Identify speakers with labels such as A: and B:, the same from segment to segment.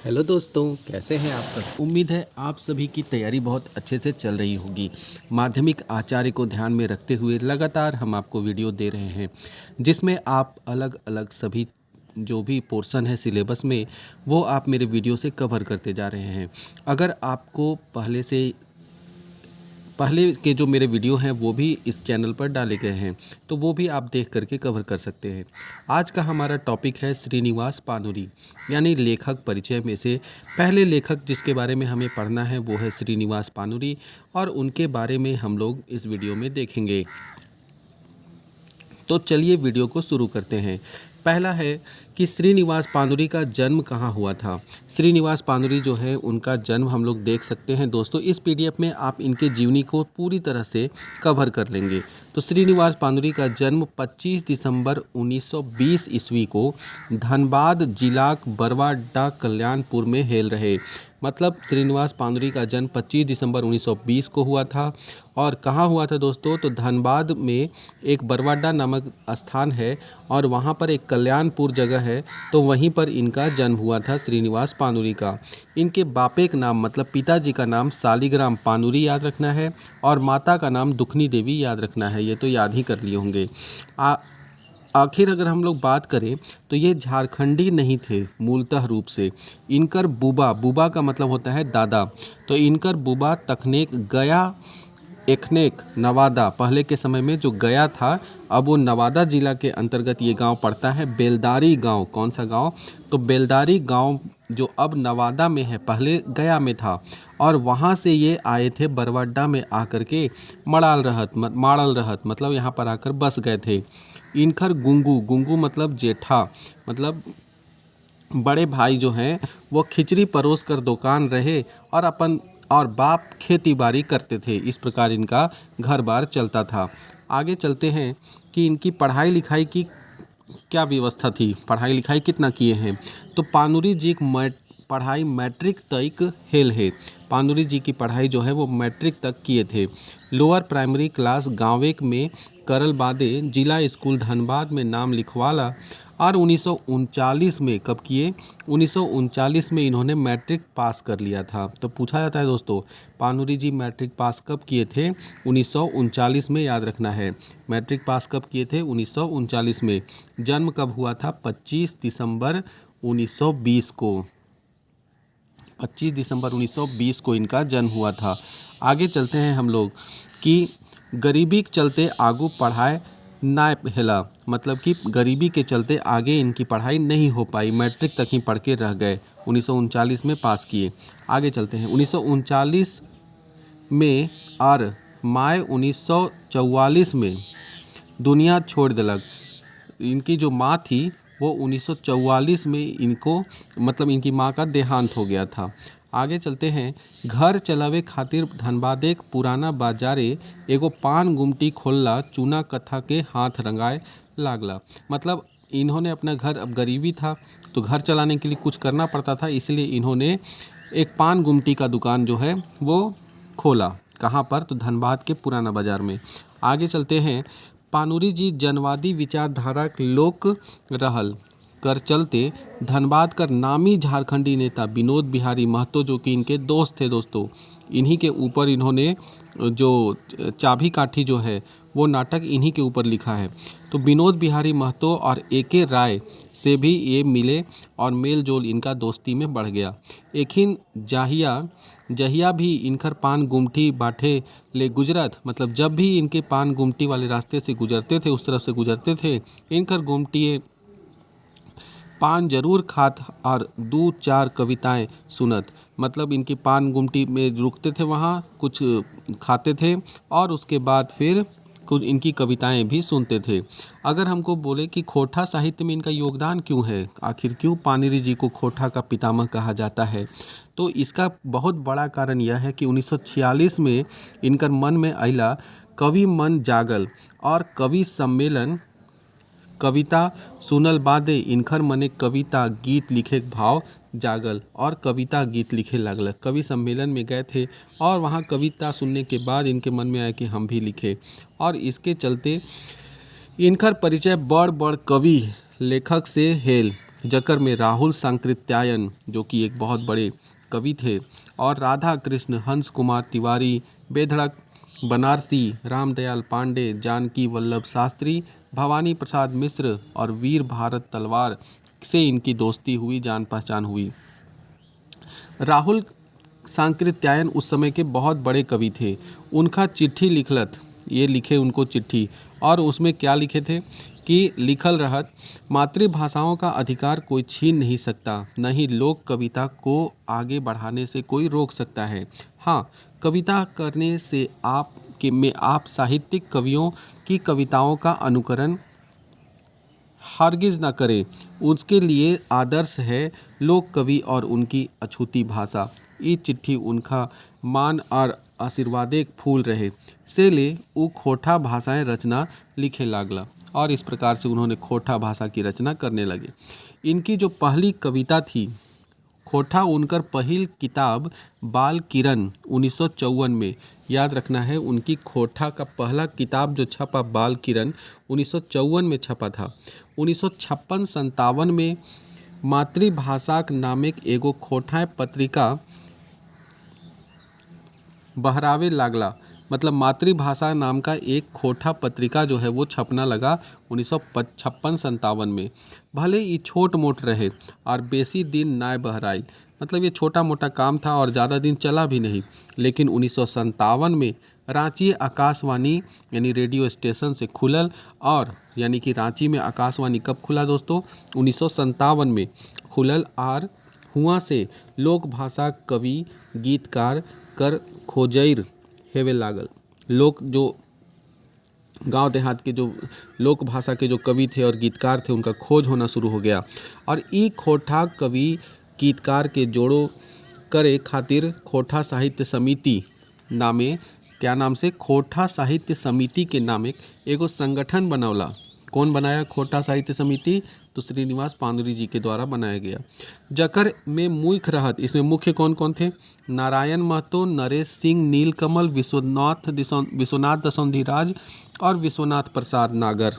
A: Hello दोस्तों, कैसे हैं आप सब। उम्मीद है आप सभी की तैयारी बहुत अच्छे से चल रही होगी। माध्यमिक आचार्य को ध्यान में रखते हुए लगातार हम आपको वीडियो दे रहे हैं, जिसमें आप अलग अलग सभी जो भी पोर्शन है सिलेबस में, वो आप मेरे वीडियो से कवर करते जा रहे हैं। अगर आपको पहले के जो मेरे वीडियो हैं वो भी इस चैनल पर डाले गए हैं, तो वो भी आप देख करके कवर कर सकते हैं। आज का हमारा टॉपिक है श्रीनिवास पानुरी, यानी लेखक परिचय में से पहले लेखक जिसके बारे में हमें पढ़ना है वो है श्रीनिवास पानुरी, और उनके बारे में हम लोग इस वीडियो में देखेंगे। तो चलिए वीडियो को शुरू करते हैं। पहला है कि श्रीनिवास पानुरी का जन्म कहाँ हुआ था। श्रीनिवास पानुरी जो है उनका जन्म हम लोग देख सकते हैं दोस्तों। इस पीडीएफ में आप इनके जीवनी को पूरी तरह से कवर कर लेंगे। तो श्रीनिवास पानुरी का जन्म 25 दिसंबर 1920 ईस्वी को धनबाद जिलाक बरवाडा कल्याणपुर में हेल रहे। मतलब श्रीनिवास पानुरी का जन्म 25 दिसंबर 1920 को हुआ था। और कहाँ हुआ था दोस्तों, तो धनबाद में एक बरवाडा नामक स्थान है और वहाँ पर एक कल्याणपुर जगह है, तो वहीं पर इनका जन्म हुआ था श्रीनिवास पानुरी का। इनके बापे का नाम मतलब पिताजी का नाम शालिग्राम पानुरी याद रखना है, और माता का नाम दुखनी देवी याद रखना है। ये तो याद ही कर लिए होंगे। आखिर अगर हम लोग बात करें तो ये झारखंडी नहीं थे मूलतः रूप से। इनकर बुबा का मतलब होता है दादा, तो इनकर बुबा तखनेक गया एकनेक नवादा, पहले के समय में जो गया था अब वो नवादा जिला के अंतर्गत ये गांव पड़ता है। बेलदारी गांव, कौन सा गांव, तो बेलदारी गांव जो अब नवादा में है, पहले गया में था। और वहाँ से ये आए थे बरवाडा में आकर के माड़ल रहत मतलब यहाँ पर आकर बस गए थे। इनकर गुंगू मतलब जेठा, मतलब बड़े भाई जो हैं वो खिचड़ी परोस कर दुकान रहे और बाप खेती बाड़ी करते थे। इस प्रकार इनका घर बार चलता था। आगे चलते हैं कि इनकी पढ़ाई लिखाई की क्या व्यवस्था थी, पढ़ाई लिखाई कितना किए हैं। तो पानुरी जी की पढ़ाई मैट्रिक तक हेल है। पानुरी जी की पढ़ाई जो है वो मैट्रिक तक किए थे। लोअर प्राइमरी क्लास गाँवेक में करल बादे जिला स्कूल धनबाद में नाम लिखवाला, और 1939 में कब किए, 1939 में इन्होंने मैट्रिक पास कर लिया था। तो पूछा जाता है दोस्तों, पानुरी जी मैट्रिक पास कब किए थे, 1939 में, याद रखना है। मैट्रिक पास कब किए थे, 1939 में। जन्म कब हुआ था, 25 दिसंबर 1920 को। 25 दिसंबर 1920 को इनका जन्म हुआ था। आगे चलते हैं हम लोग कि गरीबी के चलते आगू पढ़ाए ना हेला, मतलब कि गरीबी के चलते आगे इनकी पढ़ाई नहीं हो पाई, मैट्रिक तक ही पढ़ के रह गए। 1939 में पास किए। आगे चलते हैं 1939 में, और माय 1944 में दुनिया छोड़ दिलक। इनकी जो माँ थी वो 1944 में इनको मतलब इनकी माँ का देहांत हो गया था। आगे चलते हैं। घर चलावे खातिर धनबाद एक पुराना बाजारे एगो पान गुमटी खोलला, चूना कथा के हाथ रंगाए लागला। मतलब इन्होंने अपना घर, अब गरीबी था तो घर चलाने के लिए कुछ करना पड़ता था, इसलिए इन्होंने एक पान गुमटी का दुकान जो है वो खोला। कहाँ पर, तो धनबाद के पुराना बाजार में। आगे चलते हैं। पानुरी जी जनवादी विचारधारा के लोक रहल कर चलते धनबाद कर नामी झारखंडी नेता विनोद बिहारी महतो, जो कि इनके दोस्त थे दोस्तों, इन्हीं के ऊपर इन्होंने जो चाबी काठी जो है वो नाटक इन्हीं के ऊपर लिखा है। तो विनोद बिहारी महतो और ए.के. राय से भी ये मिले और मेल जोल इनका दोस्ती में बढ़ गया। एखिन जहिया भी इनकर पान गुमटी बाटे ले गुजरत, मतलब जब भी इनके पान गुमटी वाले रास्ते से गुजरते थे, उस तरफ से गुजरते थे, इनकर गुमटी पान जरूर खात और 2-4 कविताएं सुनत। मतलब इनकी पान गुमटी में रुकते थे, वहाँ कुछ खाते थे और उसके बाद फिर कुछ इनकी कविताएं भी सुनते थे। अगर हमको बोले कि खोटा साहित्य में इनका योगदान क्यों है, आखिर क्यों पानिरी जी को खोटा का पितामह कहा जाता है, तो इसका बहुत बड़ा कारण यह है कि 1946 में इनकर मन में अइला कवि मन जागल, और कवि सम्मेलन कविता सुनल बादे इनकर मने कविता गीत लिखे भाव जागल, और कविता गीत लिखे लागल। कवि सम्मेलन में गए थे और वहाँ कविता सुनने के बाद इनके मन में आया कि हम भी लिखे, और इसके चलते इनकर परिचय बड़ बड़ कवि लेखक से हेल। जकर में राहुल सांकृत्यायन जो कि एक बहुत बड़े कवि थे, और राधा कृष्ण, हंस कुमार तिवारी, बेधड़क बनारसी, रामदयाल पांडे, जानकी वल्लभ शास्त्री, भवानी प्रसाद मिश्र और वीर भारत तलवार से इनकी दोस्ती हुई, जान पहचान हुई। राहुल सांकृत्यायन उस समय के बहुत बड़े कवि थे। उनका चिट्ठी लिखलत, ये लिखे उनको चिट्ठी, और उसमें क्या लिखे थे कि लिखल रहत, मातृभाषाओं का अधिकार कोई छीन नहीं सकता, न ही लोक कविता को आगे बढ़ाने से कोई रोक सकता है। हाँ, कविता करने से आप साहित्यिक कवियों की कविताओं का अनुकरण हरगिज न करें। उसके लिए आदर्श है लोक कवि और उनकी अछूती भाषा। ये चिट्ठी उनका मान और आशीर्वादे फूल रहे से ले उ खोटा भाषाएं रचना लिखे लागला, और इस प्रकार से उन्होंने खोटा भाषा की रचना करने लगे। इनकी जो पहली कविता थी खोटा, उनकर पहली किताब बाल किरण 1954 में, याद रखना है, उनकी खोटा का पहला किताब जो छपा बाल किरण 1954 में छपा था। 1956-57 में मातृभाषा नामक एगो खोटा पत्रिका बहरावे लागला, मतलब मातृभाषा नाम का एक खोटा पत्रिका जो है वो छपना लगा 1956-57 में। भले ही छोट मोट रहे और बेसी दिन नाय बहराई, मतलब ये छोटा मोटा काम था और ज़्यादा दिन चला भी नहीं, लेकिन 1957 में रांची आकाशवाणी यानी रेडियो स्टेशन से खुलल, और यानी कि रांची में आकाशवाणी कब खुला दोस्तों? 1957 में खुलल, और हुआ से लोक भाषा कवि गीतकार कर खोजैर हेवे लागल। लोक जो गांव देहात के जो लोक भाषा के जो कवि थे और गीतकार थे उनका खोज होना शुरू हो गया, और ई खोटा कवि गीतकार के जोड़ो करे खातिर खोटा साहित्य समिति नामे, क्या नाम से, खोटा साहित्य समिति के नामे एगो संगठन बनौला। कौन बनाया खोटा साहित्य समिति? तो श्रीनिवास पांदुरी जी के द्वारा बनाया गया। जकर में मुख्य रहत, इसमें मुख्य कौन कौन थे? नारायण महतो, नरेश सिंह, नीलकमल, विश्वनाथ दसौंधीराज और विश्वनाथ प्रसाद नागर।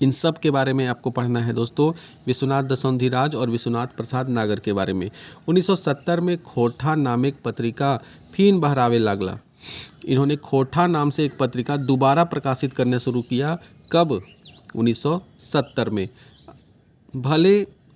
A: इन सब के बारे में आपको पढ़ना है दोस्तों, विश्वनाथ दसौंधीराज और विश्वनाथ प्रसाद नागर के बारे में। 1970 में खोटा नामक पत्रिका फिर बहरावे लागला। इन्होंने खोटा नाम से एक पत्रिका दोबारा प्रकाशित करना शुरू किया। कब? 1970 में। भले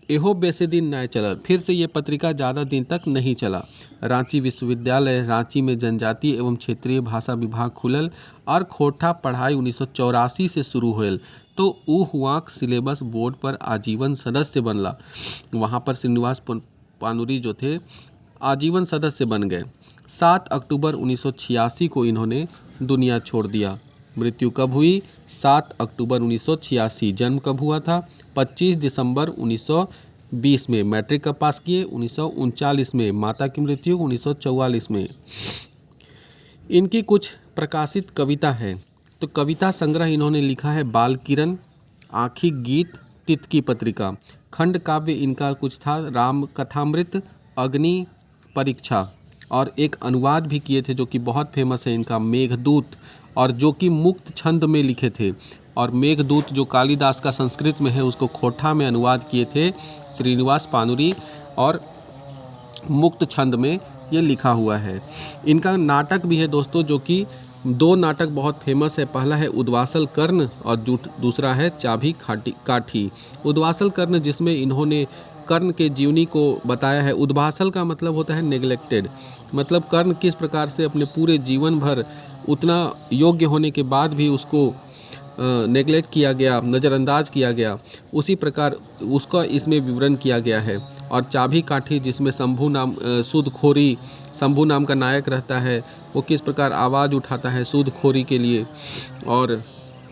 A: एहो बेसे दिन न चला, फिर से ये पत्रिका ज़्यादा दिन तक नहीं चला। रांची विश्वविद्यालय रांची में जनजातीय एवं क्षेत्रीय भाषा विभाग खुलल, और खोटा पढ़ाई 1984 से शुरू होल, तो ऊ हुआ सिलेबस बोर्ड पर आजीवन सदस्य बनला। वहाँ पर श्रीनिवास पांदुरी जो थे आजीवन सदस्य बन गए। 7 अक्टूबर 1986 को इन्होंने दुनिया छोड़ दिया। मृत्यु कब हुई? 7 अक्टूबर 1986। जन्म कब हुआ था? 25 दिसंबर 1920 में। मैट्रिक कब पास किए? 1939 में। माता की मृत्यु 1944 में। इनकी कुछ प्रकाशित कविता है, तो कविता संग्रह इन्होंने लिखा है बाल किरण, आँखी गीत, तितकी पत्रिका। खंड काव्य इनका कुछ था राम कथामृत, अग्नि परीक्षा, और एक अनुवाद भी किए थे जो कि बहुत फेमस है इनका, मेघदूत, और जो कि मुक्त छंद में लिखे थे। और मेघदूत जो कालिदास का संस्कृत में है उसको खोटा में अनुवाद किए थे श्रीनिवास पांदुरी, और मुक्त छंद में ये लिखा हुआ है। इनका नाटक भी है दोस्तों, जो कि 2 नाटक बहुत फेमस है। पहला है उद्वासल कर्ण और दूसरा है चाभी काठी। उद्वासल कर्ण जिसमें इन्होंने कर्ण के जीवनी को बताया है। उद्वासल का मतलब होता है नेग्लेक्टेड, मतलब कर्ण किस प्रकार से अपने पूरे जीवन भर उतना योग्य होने के बाद भी उसको नेग्लेक्ट किया गया, नज़रअंदाज किया गया, उसी प्रकार उसका इसमें विवरण किया गया है। और चाभी काठी जिसमें शंभू नाम का नायक रहता है, वो किस प्रकार आवाज़ उठाता है सूदखोरी के लिए, और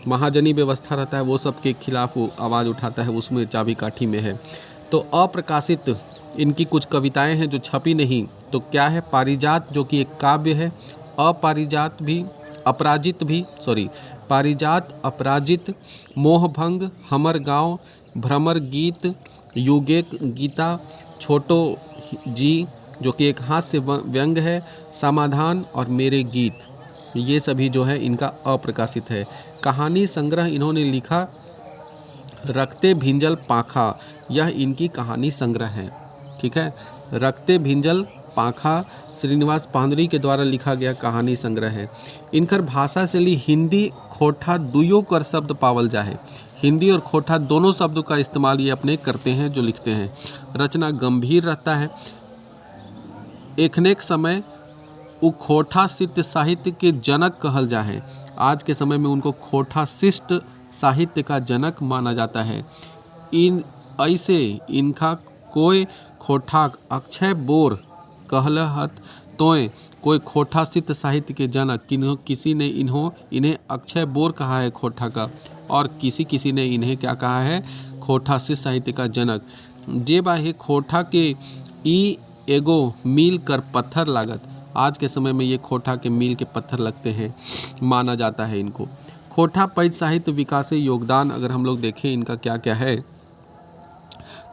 A: महाजनी व्यवस्था रहता है वो सब के खिलाफ वो आवाज़ उठाता है, उसमें चाभी काठी में है। तो अप्रकाशित इनकी कुछ कविताएं हैं जो छपी नहीं, तो क्या है? पारिजात जो कि एक काव्य है, पारिजात, अपराजित, मोहभंग, हमर गांव, भ्रमर गीत, युगेक गीता, छोटो जी जो कि एक हास्य व्यंग है, समाधान और मेरे गीत, ये सभी जो है इनका अप्रकाशित है। कहानी संग्रह इन्होंने लिखा रक्ते भिंजल पाखा, यह इनकी कहानी संग्रह है। ठीक है, रक्ते भिंजल पाखा श्रीनिवास पांदुरी के द्वारा लिखा गया कहानी संग्रह है। इनकर भाषा शैली हिंदी खोटा दुयो कर शब्द पावल जाहे। हिंदी और खोटा दोनों शब्दों का इस्तेमाल ये अपने करते हैं जो लिखते हैं। रचना गंभीर रहता है। एखनेक समय उ खोटा शिष्ट साहित्य के जनक कहल जाहे। आज के समय में उनको खोटा शिष्ट साहित्य का जनक माना जाता है। इन ऐसे इनका कोई खोठाक अक्षय बोर कहलहत तोय कोई खोटा शिष्ट साहित्य के जनक किसी ने इन्हें अक्षय बोर कहा है खोटा का, और किसी ने इन्हें क्या कहा है, खोटा शिष्ट साहित्य का जनक। जे बाहे खोटा के ई एगो मील कर पत्थर लागत। आज के समय में ये खोटा के मील के पत्थर लगते हैं, माना जाता है इनको। खोटा पैद साहित्य विकास योगदान अगर हम लोग देखें इनका क्या क्या है,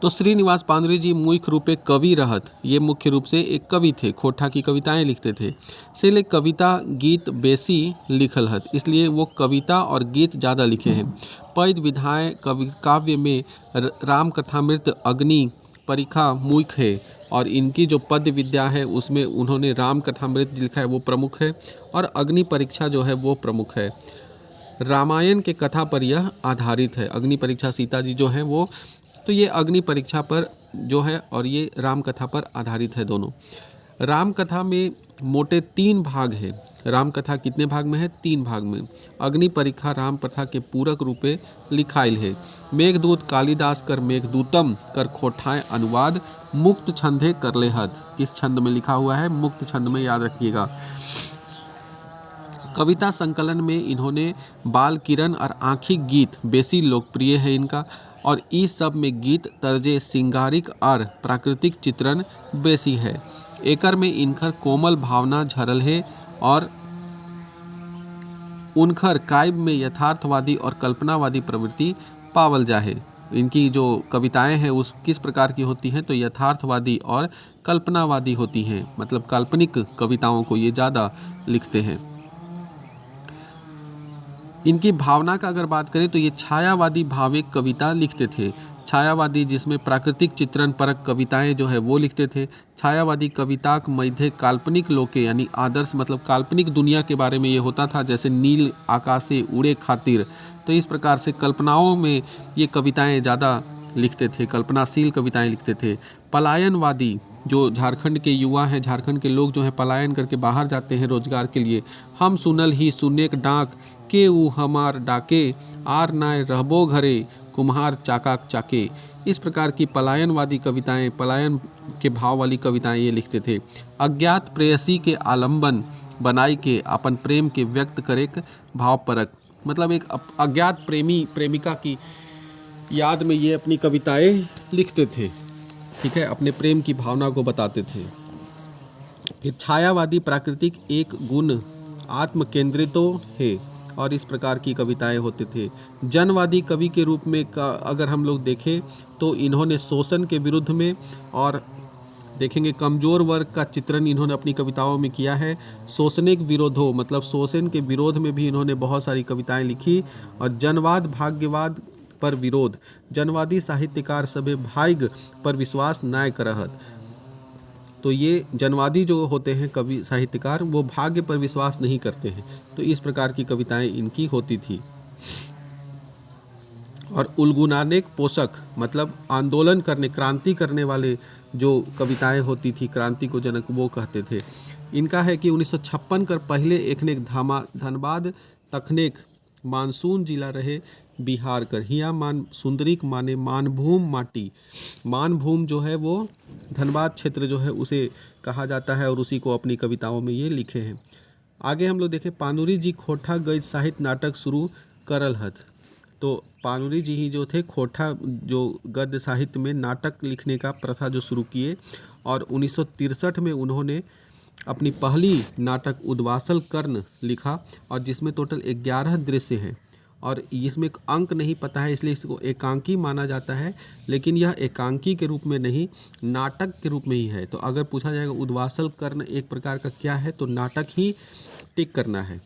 A: तो श्रीनिवास पांदुरी जी मुख्य रूप से कवि रहत। ये मुख्य रूप से एक कवि थे, खोटा की कविताएं लिखते थे। से ले कविता गीत बेसी लिखल हत, इसलिए वो कविता और गीत ज़्यादा लिखे हैं। पैद विधाएं काव्य में राम कथामृत अग्नि परीक्षा मुख्य है, और इनकी जो पद्य विद्या है उसमें उन्होंने राम कथामृत लिखा है वो प्रमुख है, और अग्नि परीक्षा जो है वो प्रमुख है। रामायण के कथा पर यह आधारित है। अग्नि परीक्षा सीता जी जो है वो, तो ये अग्नि परीक्षा पर जो है और ये राम कथा पर आधारित है दोनों। राम कथा में मोटे 3 भाग है। राम कथा कितने भाग में है? 3 भाग में। अग्नि परीक्षा राम कथा के पूरक रूपे लिखाइल है। मेघदूत कालिदास कर मेघदूतम कर खोठाएं अनुवाद मुक्त छंदे कर लेहत। किस छंद में लिखा हुआ है? मुक्त छंद में, याद रखिएगा। कविता संकलन में इन्होंने बाल किरण और आँखी गीत बेसी लोकप्रिय है इनका, और इस सब में गीत तर्जे सिंगारिक और प्राकृतिक चित्रण बेसी है। एकर में इनकर कोमल भावना झरल है, और उनकर काव्य में यथार्थवादी और कल्पनावादी प्रवृत्ति पावल जाहे। इनकी जो कविताएं हैं उस किस प्रकार की होती हैं, तो यथार्थवादी और कल्पनावादी होती हैं, मतलब काल्पनिक कविताओं को ये ज़्यादा लिखते हैं। इनकी भावना का अगर बात करें तो ये छायावादी भाविक कविता लिखते थे। छायावादी जिसमें प्राकृतिक चित्रण परक कविताएं जो है वो लिखते थे। छायावादी कविता के मध्य काल्पनिक लोके यानी आदर्श, मतलब काल्पनिक दुनिया के बारे में ये होता था, जैसे नील आकाशे उड़े खातिर। तो इस प्रकार से कल्पनाओं में ये कविताएं ज़्यादा लिखते थे, कल्पनाशील कविताएं लिखते थे। पलायनवादी जो झारखंड के युवा हैं, झारखंड के लोग जो हैं पलायन करके बाहर जाते हैं रोजगार के लिए। हम सुनल ही सुनेक डाक के ऊ हमार डाके आर नाय रहबो घरे कुम्हार चाकाक चाके। इस प्रकार की पलायनवादी कविताएं, पलायन के भाव वाली कविताएं ये लिखते थे। अज्ञात प्रेयसी के आलम्बन बनाई के अपन प्रेम के व्यक्त करे भाव परक, मतलब एक अज्ञात प्रेमी प्रेमिका की याद में ये अपनी कविताएं लिखते थे। ठीक है, अपने प्रेम की भावना को बताते थे। फिर छायावादी प्राकृतिक एक गुण आत्म केंद्रितो है, और इस प्रकार की कविताएं होते थे। जनवादी कवि के रूप में अगर हम लोग देखें तो इन्होंने शोषण के विरुद्ध में, और देखेंगे कमज़ोर वर्ग का चित्रण इन्होंने अपनी कविताओं में किया है। शोषणिक विरोधों, मतलब शोषण के विरोध में भी इन्होंने बहुत सारी कविताएं लिखी। और जनवाद भाग्यवाद पर विरोध, जनवादी साहित्यकार सभे भाग्य पर विश्वास नाय करहत। तो ये जनवादी जो होते हैं कवि साहित्यकार, वो भाग्य पर विश्वास नहीं करते हैं। तो इस प्रकार की कविताएं इनकी होती थी। और उलगुनानेक पोषक, मतलब आंदोलन करने, क्रांति करने वाले जो कविताएं होती थी, क्रांति को जनक वो कहते थे। इनका है कि 1956 कर पहले एकनेक धनबाद तखनेक मानसून जिला रहे बिहार कर। हिया मान सुंदरीक माने मानभूम माटी। मानभूम जो है वो धनबाद क्षेत्र जो है उसे कहा जाता है, और उसी को अपनी कविताओं में ये लिखे हैं। आगे हम लोग देखें, पांदुरी जी खोटा गद्य साहित्य नाटक शुरू करल हथ। तो पांदुरी जी ही जो थे खोटा जो गद्य साहित्य में नाटक लिखने का प्रथा जो शुरू किए, और 1963 में उन्होंने अपनी पहली नाटक उद्वासल कर्ण लिखा, और जिसमें टोटल 11 दृश्य हैं, और इसमें अंक नहीं पता है इसलिए इसको एकांकी माना जाता है। लेकिन यह एकांकी के रूप में नहीं, नाटक के रूप में ही है। तो अगर पूछा जाएगा उद्वासल कर्ण एक प्रकार का क्या है, तो नाटक ही टिक करना है।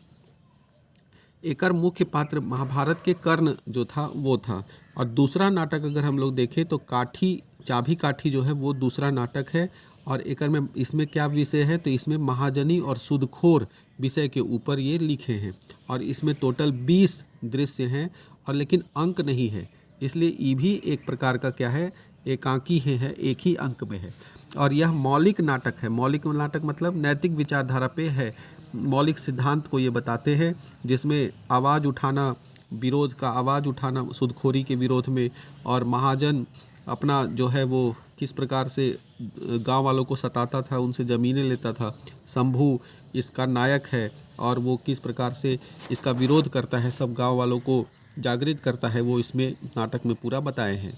A: एकर मुख्य पात्र महाभारत के कर्ण जो था वो था। और दूसरा नाटक अगर हम लोग देखें तो काठी चाभी काठी जो है वो दूसरा नाटक है। और एकर में इसमें क्या विषय है, तो इसमें महाजनी और सूदखोर विषय के ऊपर ये लिखे हैं। और इसमें टोटल 20 दृश्य हैं और लेकिन अंक नहीं है, इसलिए ये भी एक प्रकार का क्या है, एकांकी है, एक ही अंक में है। और यह मौलिक नाटक है। मौलिक नाटक मतलब नैतिक विचारधारा पे है, मौलिक सिद्धांत को ये बताते हैं, जिसमें आवाज़ उठाना, विरोध का आवाज़ उठाना सूदखोरी के विरोध में, और महाजन अपना जो है वो किस प्रकार से गांव वालों को सताता था, उनसे ज़मीनें लेता था। शंभू इसका नायक है और वो किस प्रकार से इसका विरोध करता है, सब गांव वालों को जागृत करता है, वो इसमें नाटक में पूरा बताए हैं,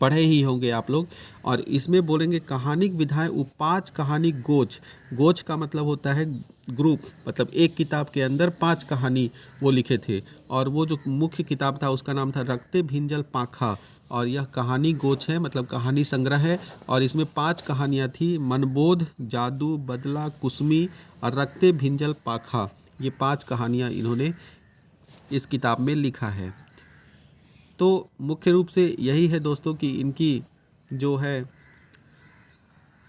A: पढ़े ही होंगे आप लोग। और इसमें बोलेंगे कहानिक विधाएं उपाच कहानी गोच। गोच का मतलब होता है ग्रुप, मतलब एक किताब के अंदर 5 कहानी वो लिखे थे। और वो जो मुख्य किताब था उसका नाम था रक्ते भिंजल पाखा। और यह कहानी गोच है, मतलब कहानी संग्रह है। और इसमें 5 कहानियाँ थी, मनबोध, जादू, बदला, कुसमी और रक्ते भिंजल पाखा। ये 5 कहानियाँ इन्होंने इस किताब में लिखा है। तो मुख्य रूप से यही है दोस्तों कि इनकी जो है,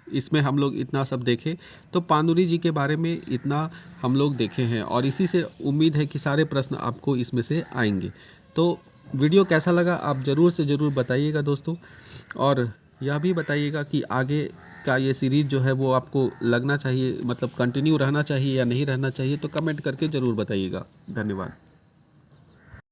A: इसमें हम लोग इतना सब देखें तो पांडुरी जी के बारे में इतना हम लोग देखे हैं। और इसी से उम्मीद है कि सारे प्रश्न आपको इसमें से आएंगे। तो वीडियो कैसा लगा आप ज़रूर से ज़रूर बताइएगा दोस्तों। और यह भी बताइएगा कि आगे का ये सीरीज़ जो है वो आपको लगना चाहिए, मतलब कंटिन्यू रहना चाहिए या नहीं रहना चाहिए, तो कमेंट करके ज़रूर बताइएगा। धन्यवाद।